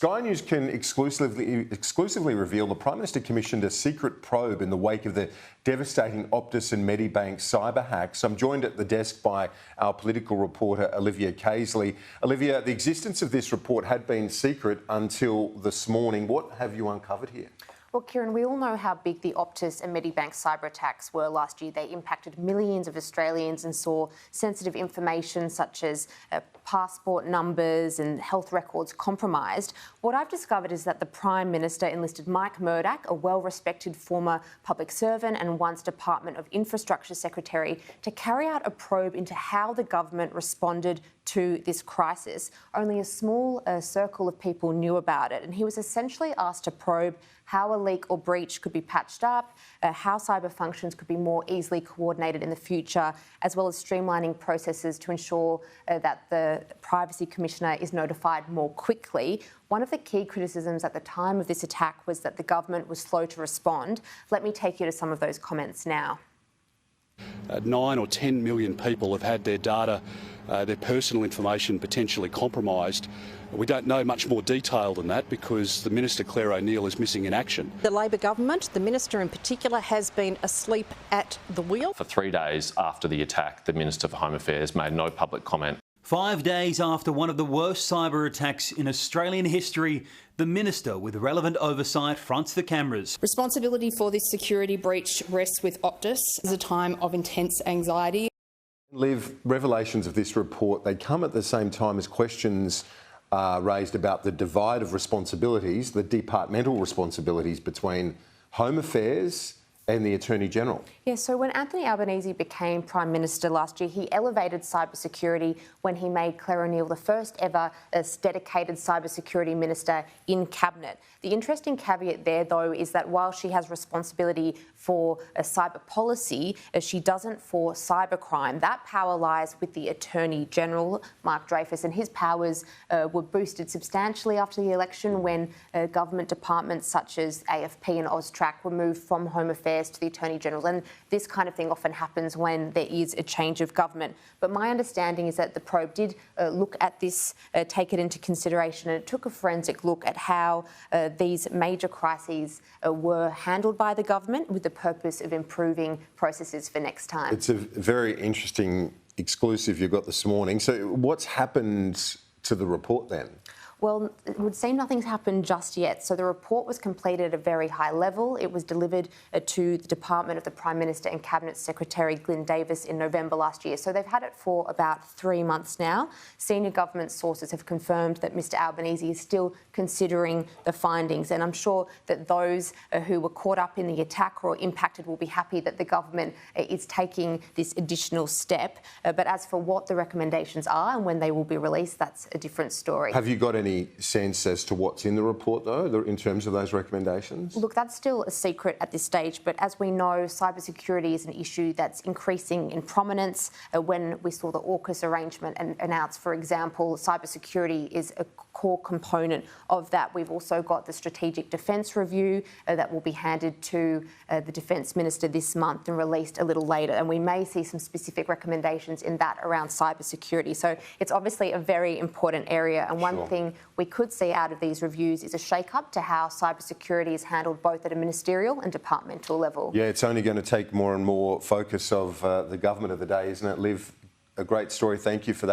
Sky News can exclusively reveal the Prime Minister commissioned a secret probe in the wake of the devastating Optus and Medibank cyber hacks. I'm joined at the desk by our political reporter, Olivia Casely. Olivia, the existence of this report had been secret until this morning. What have you uncovered here? Well, Kieran, we all know how big the Optus and Medibank cyber attacks were last year. They impacted millions of Australians and saw sensitive information such as passport numbers and health records compromised. What I've discovered is that the Prime Minister enlisted Mike Murdoch, a well-respected former public servant and once Department of Infrastructure Secretary, to carry out a probe into how the government responded to this crisis. Only a small circle of people knew about it, and he was essentially asked to probe how a leak or breach could be patched up, how cyber functions could be more easily coordinated in the future, as well as streamlining processes to ensure that the Privacy Commissioner is notified more quickly. One of the key criticisms at the time of this attack was that the government was slow to respond. Let me take you to some of those comments now. 9 or 10 million people have had their data, their personal information potentially compromised. We don't know much more detail than that because the Minister, Claire O'Neill, is missing in action. The Labor government, the Minister in particular, has been asleep at the wheel. For 3 days after the attack, the Minister for Home Affairs made no public comment. 5 days after one of the worst cyber attacks in Australian history, the Minister with relevant oversight fronts the cameras. Responsibility for this security breach rests with Optus. It's a time of intense anxiety. Liv, revelations of this report, they come at the same time as questions raised about the divide of responsibilities, the departmental responsibilities between Home Affairs and the Attorney-General. Yeah, so when Anthony Albanese became Prime Minister last year, he elevated cybersecurity when he made Claire O'Neill the first ever dedicated cybersecurity minister in Cabinet. The interesting caveat there, though, is that while she has responsibility for cyber policy, she doesn't for cybercrime. That power lies with the Attorney-General, Mark Dreyfus, and his powers were boosted substantially after the election when government departments such as AFP and AUSTRAC were moved from Home Affairs to the Attorney-General. And this kind of thing often happens when there is a change of government. But my understanding is that the probe did look at this, take it into consideration, and it took a forensic look at how these major crises were handled by the government with the purpose of improving processes for next time. It's a very interesting exclusive you got this morning. So what's happened to the report then? Well, it would seem nothing's happened just yet. So the report was completed at a very high level. It was delivered to the Department of the Prime Minister and Cabinet Secretary Glyn Davis in November last year. So they've had it for about 3 months now. Senior government sources have confirmed that Mr Albanese is still considering the findings. And I'm sure that those who were caught up in the attack or impacted will be happy that the government is taking this additional step. But as for what the recommendations are and when they will be released, that's a different story. Have you got any sense as to what's in the report, though, in terms of those recommendations? Look, that's still a secret at this stage, but as we know, cybersecurity is an issue that's increasing in prominence. When we saw the AUKUS arrangement and announced, for example, cybersecurity is a core component of that. We've also got the Strategic Defence Review that will be handed to the Defence Minister this month and released a little later, and we may see some specific recommendations in that around cybersecurity. So it's obviously a very important area, and one thing we could see out of these reviews is a shake-up to how cybersecurity is handled both at a ministerial and departmental level. Yeah, it's only going to take more and more focus of the government of the day, isn't it, Liv? A great story. Thank you for that.